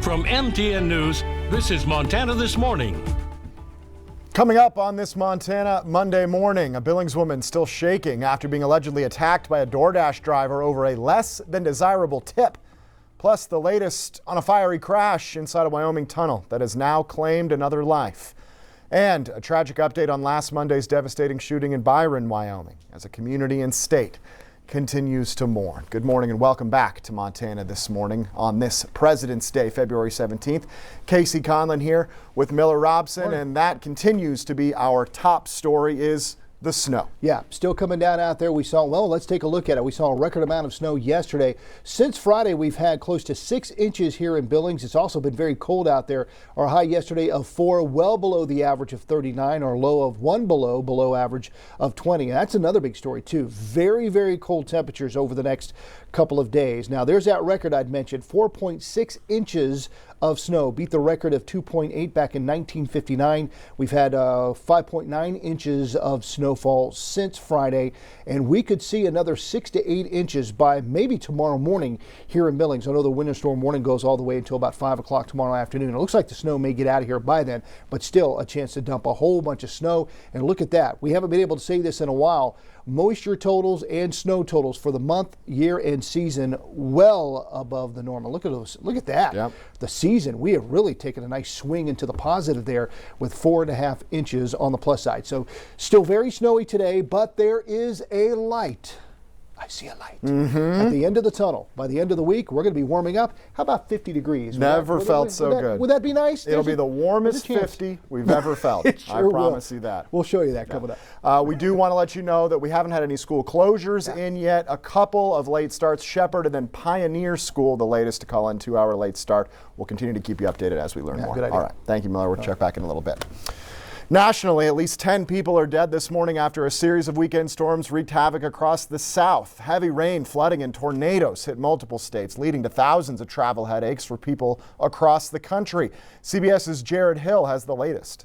From MTN News, this is Montana This Morning. Coming up on this Montana Monday morning, a Billings woman still shaking after being allegedly attacked by a DoorDash driver over a less than desirable tip. Plus, the latest on a fiery crash inside a Wyoming tunnel that has now claimed another life. And a tragic update on last Monday's devastating shooting in Byron, Wyoming, as a community and state continues to mourn. Good morning and welcome back to Montana This Morning on this President's Day, February 17th. Casey Conlon here with Miller Robson, and that continues to be our top story is the snow. Yeah, still coming down out there. Let's take a look at it. We saw a record amount of snow yesterday. Since Friday, we've had close to 6 inches here in Billings. It's also been very cold out there. Our high yesterday of 4, well below the average of 39, our low of 1 below average of 20. And that's another big story too. Very, very cold temperatures over the next couple of days. Now there's that record I'd mentioned, 4.6 inches of snow, beat the record of 2.8 back in 1959. We've had 5.9 inches of snowfall since Friday, and we could see another 6 to 8 inches by maybe tomorrow morning here in Billings. I know the winter storm warning goes all the way until about 5 o'clock tomorrow afternoon. It looks like the snow may get out of here by then, but still a chance to dump a whole bunch of snow. And look at that. We haven't been able to say this in a while. Moisture totals and snow totals for the month, year, and season well above the normal. Look at those. Look at that. Yep. The season, we have really taken a nice swing into the positive there with 4.5 inches on the plus side. So still very snowy today, but there is a light. I see a light at the end of the tunnel. By the end of the week, we're going to be warming up. How about 50 degrees? Never felt so good. Would that be nice? It'll be the warmest 50 we've ever felt. Sure I promise you that. We'll show you that coming up. We do want to let you know that we haven't had any school closures in yet. A couple of late starts, Shepherd and then Pioneer School, the latest to call in 2-hour late start. We'll continue to keep you updated as we learn more. Good idea. All right. Thank you, Miller. We'll check back in a little bit. Nationally, at least 10 people are dead this morning after a series of weekend storms wreaked havoc across the South. Heavy rain, flooding, and tornadoes hit multiple states, leading to thousands of travel headaches for people across the country. CBS's Jared Hill has the latest.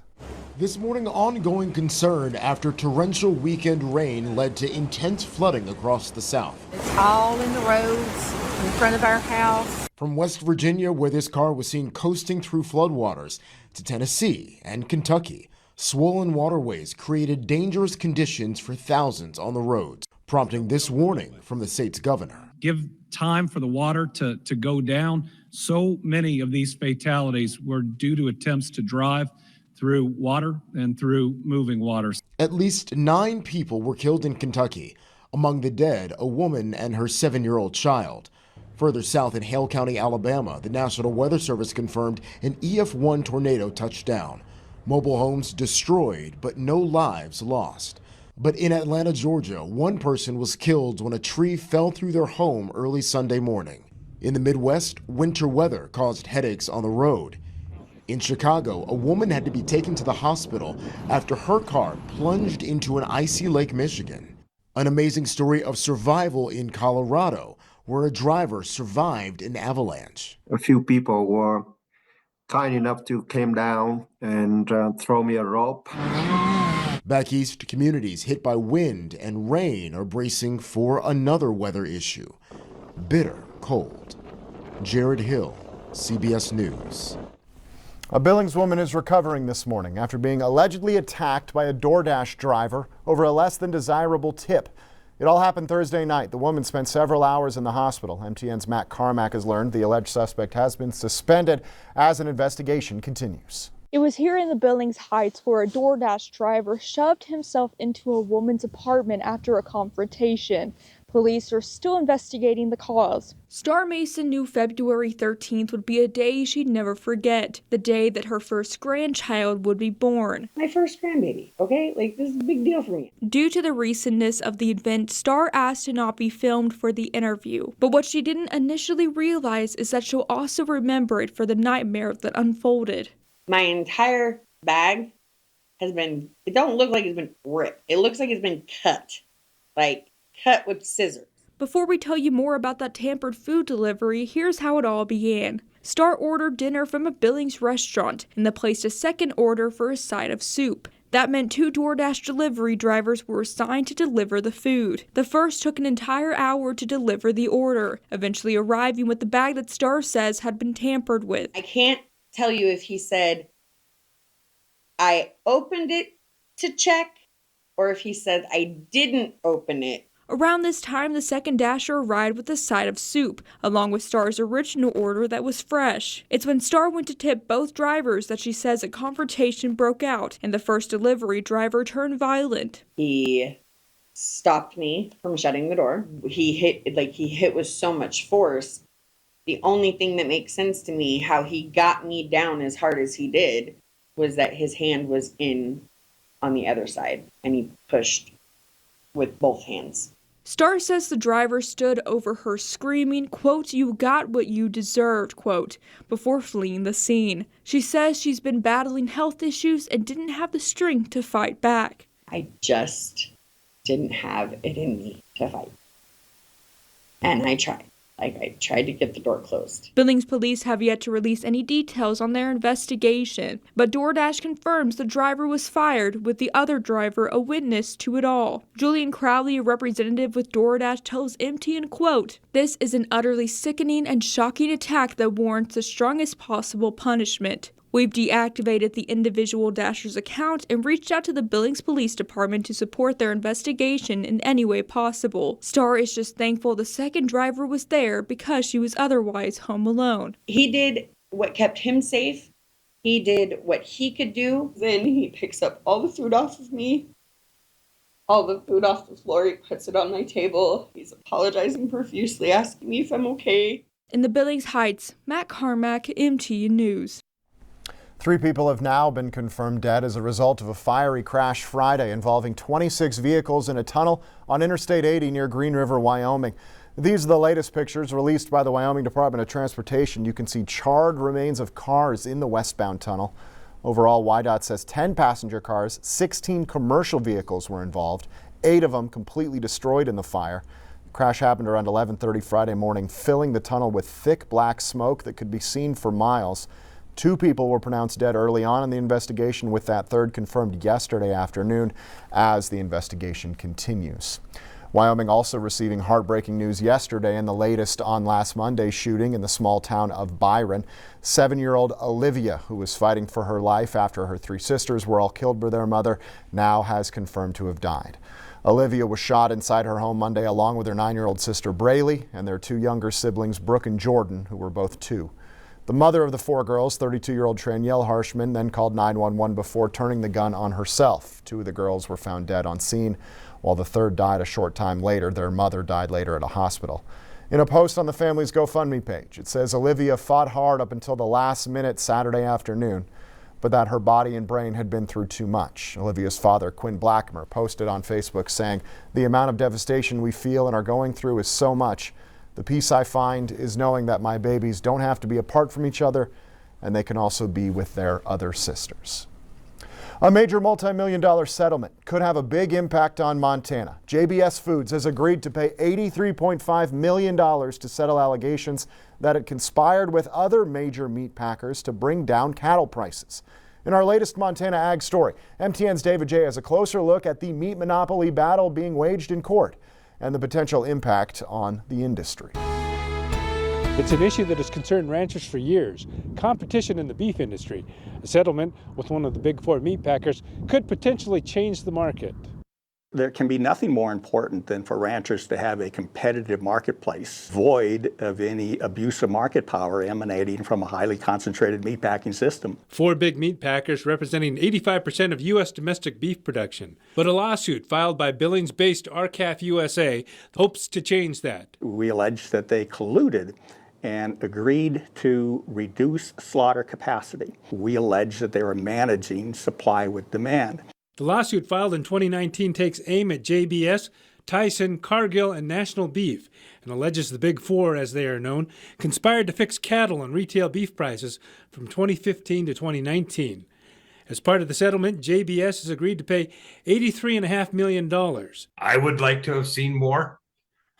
This morning, ongoing concern after torrential weekend rain led to intense flooding across the South. It's all in the roads in front of our house. From West Virginia, where this car was seen coasting through floodwaters, to Tennessee and Kentucky. Swollen waterways created dangerous conditions for thousands on the roads, prompting this warning from the state's governor. Give time for the water to go down. So many of these fatalities were due to attempts to drive through water and through moving waters. At least 9 people were killed in Kentucky. Among the dead, a woman and her 7-year-old child. Further south in Hale County, Alabama, the National Weather Service confirmed an EF1 tornado touched down. Mobile homes destroyed, but no lives lost. But in Atlanta, Georgia, one person was killed when a tree fell through their home early Sunday morning. In the Midwest, winter weather caused headaches on the road. In Chicago, a woman had to be taken to the hospital after her car plunged into an icy Lake Michigan. An amazing story of survival in Colorado, where a driver survived an avalanche. A few people were kind enough to come down and throw me a rope. Back east, communities hit by wind and rain are bracing for another weather issue. Bitter cold. Jared Hill, CBS News. A Billings woman is recovering this morning after being allegedly attacked by a DoorDash driver over a less than desirable tip. It all happened Thursday night. The woman spent several hours in the hospital. MTN's Matt Carmack has learned the alleged suspect has been suspended as an investigation continues. It was here in the Billings Heights where a DoorDash driver shoved himself into a woman's apartment after a confrontation. Police are still investigating the cause. Star Mason knew February 13th would be a day she'd never forget, the day that her first grandchild would be born. My first grandbaby, okay? Like, this is a big deal for me. Due to the recentness of the event, Star asked to not be filmed for the interview. But what she didn't initially realize is that she'll also remember it for the nightmare that unfolded. My entire bag has been, it don't look like it's been ripped. It looks like it's been cut. Like, cut with scissors. Before we tell you more about that tampered food delivery, here's how it all began. Star ordered dinner from a Billings restaurant and then placed a second order for a side of soup. That meant 2 DoorDash delivery drivers were assigned to deliver the food. The first took an entire hour to deliver the order, eventually arriving with the bag that Star says had been tampered with. I can't tell you if he said, I opened it to check, or if he said, I didn't open it. Around this time, the second Dasher arrived with a side of soup, along with Star's original order that was fresh. It's when Star went to tip both drivers that she says a confrontation broke out, and the first delivery driver turned violent. He stopped me from shutting the door. He hit with so much force. The only thing that makes sense to me, how he got me down as hard as he did, was that his hand was in on the other side, and he pushed with both hands. Star says the driver stood over her screaming, quote, "You got what you deserved," quote, before fleeing the scene. She says she's been battling health issues and didn't have the strength to fight back. I just didn't have it in me to fight. And I tried. I tried to get the door closed. Billings police have yet to release any details on their investigation, but DoorDash confirms the driver was fired, with the other driver a witness to it all. Julian Crowley, a representative with DoorDash, tells MTN, quote, "This is an utterly sickening and shocking attack that warrants the strongest possible punishment. We've deactivated the individual Dasher's account and reached out to the Billings Police Department to support their investigation in any way possible. Star is just thankful the second driver was there because she was otherwise home alone." He did what kept him safe. He did what he could do. Then he picks up all the food off of me, all the food off the floor. He puts it on my table. He's apologizing profusely, asking me if I'm okay. In the Billings Heights, Matt Carmack, MTN News. 3 people have now been confirmed dead as a result of a fiery crash Friday involving 26 vehicles in a tunnel on Interstate 80 near Green River, Wyoming. These are the latest pictures released by the Wyoming Department of Transportation. You can see charred remains of cars in the westbound tunnel. Overall, WYDOT says 10 passenger cars, 16 commercial vehicles were involved, 8 of them completely destroyed in the fire. The crash happened around 11:30 Friday morning, filling the tunnel with thick black smoke that could be seen for miles. 2 people were pronounced dead early on in the investigation, with that third confirmed yesterday afternoon as the investigation continues. Wyoming also receiving heartbreaking news yesterday in the latest on last Monday's shooting in the small town of Byron. 7-year-old Olivia, who was fighting for her life after her 3 sisters were all killed by their mother, now has confirmed to have died. Olivia was shot inside her home Monday along with her 9-year-old sister Braylee and their 2 younger siblings, Brooke and Jordan, who were both 2. The mother of the 4 girls, 32-year-old Tranielle Harshman, then called 911 before turning the gun on herself. 2 of the girls were found dead on scene, while the third died a short time later. Their mother died later at a hospital. In a post on the family's GoFundMe page, it says Olivia fought hard up until the last minute Saturday afternoon, but that her body and brain had been through too much. Olivia's father, Quinn Blackmer, posted on Facebook saying, "The amount of devastation we feel and are going through is so much. The peace I find is knowing that my babies don't have to be apart from each other and they can also be with their other sisters." A major multi-million-dollar settlement could have a big impact on Montana. JBS Foods has agreed to pay $83.5 million to settle allegations that it conspired with other major meat packers to bring down cattle prices. In our latest Montana Ag story, MTN's David J. has a closer look at the meat monopoly battle being waged in court and the potential impact on the industry. It's an issue that has concerned ranchers for years, competition in the beef industry. A settlement with one of the big 4 meat packers could potentially change the market. There can be nothing more important than for ranchers to have a competitive marketplace, void of any abuse of market power emanating from a highly concentrated meatpacking system. 4 big meat packers representing 85% of U.S. domestic beef production. But a lawsuit filed by Billings-based RCAF USA hopes to change that. We allege that they colluded and agreed to reduce slaughter capacity. We allege that they were managing supply with demand. The lawsuit filed in 2019 takes aim at JBS, Tyson, Cargill, and National Beef, and alleges the Big 4, as they are known, conspired to fix cattle and retail beef prices from 2015 to 2019. As part of the settlement, JBS has agreed to pay $83.5 million. I would like to have seen more.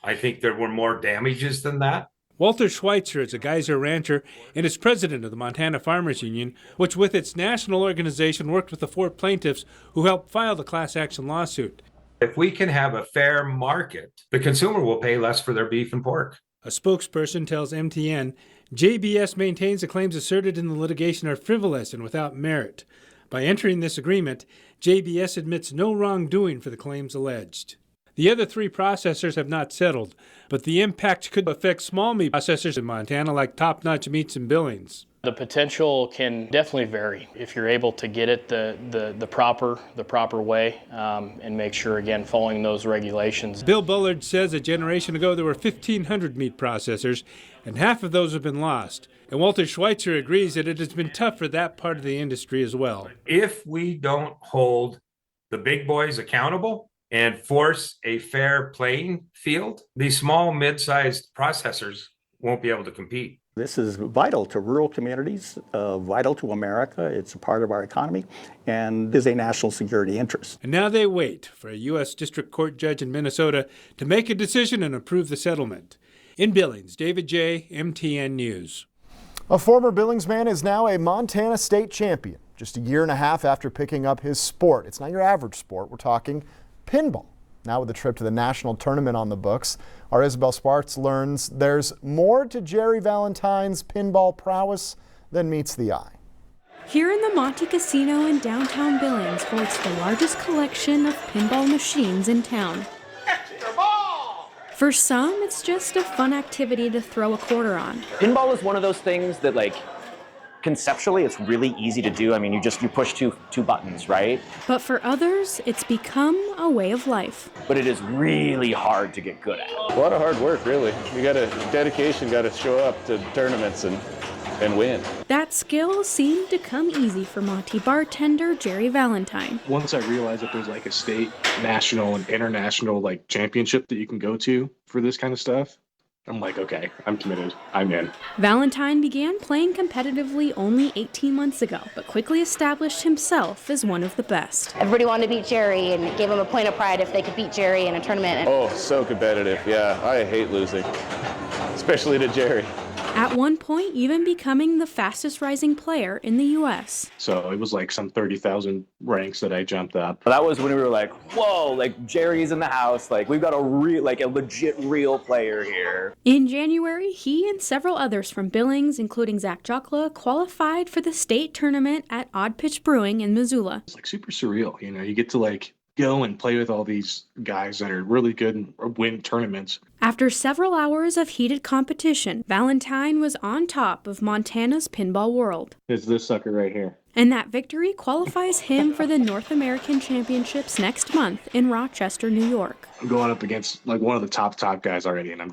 I think there were more damages than that. Walter Schweitzer is a geyser rancher and is president of the Montana Farmers Union, which with its national organization worked with the 4 plaintiffs who helped file the class action lawsuit. If we can have a fair market, the consumer will pay less for their beef and pork. A spokesperson tells MTN, JBS maintains the claims asserted in the litigation are frivolous and without merit. By entering this agreement, JBS admits no wrongdoing for the claims alleged. The other 3 processors have not settled, but the impact could affect small meat processors in Montana like Top Notch Meats and Billings. The potential can definitely vary if you're able to get it the proper way and make sure, again, following those regulations. Bill Bullard says a generation ago there were 1,500 meat processors, and half of those have been lost. And Walter Schweitzer agrees that it has been tough for that part of the industry as well. If we don't hold the big boys accountable and force a fair playing field, these small, mid-sized processors won't be able to compete. This is vital to rural communities, vital to America. It's a part of our economy and is a national security interest. And now they wait for a U.S. District Court judge in Minnesota to make a decision and approve the settlement. In Billings, David J., MTN News. A former Billings man is now a Montana state champion, just a year and a half after picking up his sport. It's not your average sport. We're talking pinball. Now with a trip to the national tournament on the books, our Isabel Sparks learns there's more to Jerry Valentine's pinball prowess than meets the eye. Here in the Monte Casino in downtown Billings holds the largest collection of pinball machines in town. For some, it's just a fun activity to throw a quarter on. Pinball is one of those things that, like, conceptually, it's really easy to do. I mean, you push two buttons, right? But for others, it's become a way of life. But it is really hard to get good at. A lot of hard work, really. You got to dedication, got to show up to tournaments and win. That skill seemed to come easy for Monty bartender Jerry Valentine. Once I realized that there's like a state, national, and international like championship that you can go to for this kind of stuff, I'm like, okay, I'm committed. I'm in. Valentine began playing competitively only 18 months ago, but quickly established himself as one of the best. Everybody wanted to beat Jerry and gave him a point of pride if they could beat Jerry in a tournament. Oh, so competitive. Yeah, I hate losing, especially to Jerry. At one point, even becoming the fastest rising player in the U.S. So it was like some 30,000 ranks that I jumped up. That was when we were like, whoa, like Jerry's in the house. Like we've got a legit real player here. In January, he and several others from Billings, including Zach Jokla, qualified for the state tournament at Odd Pitch Brewing in Missoula. It's like super surreal. You know, you get to like go and play with all these guys that are really good and win tournaments. After several hours of heated competition, Valentine was on top of Montana's pinball world. It's this sucker right here. And that victory qualifies him for the North American Championships next month in Rochester, New York. I'm going up against like one of the top guys already, and I'm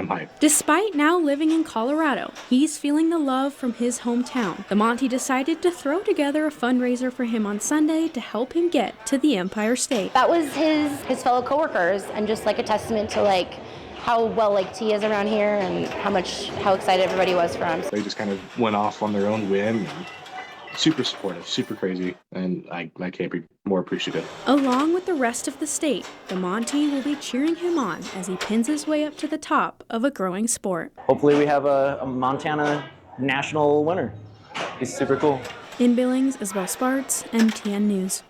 hyped. Despite now living in Colorado, he's feeling the love from his hometown. The Monty decided to throw together a fundraiser for him on Sunday to help him get to the Empire State. That was his fellow coworkers, and just like a testament to like how well liked he is around here and how excited everybody was for him. They just kind of went off on their own whim. Super supportive, super crazy, and I can't be more appreciative. Along with the rest of the state, the Monty will be cheering him on as he pins his way up to the top of a growing sport. Hopefully we have a Montana national winner. He's super cool. In Billings, Isabel Sparks, MTN News.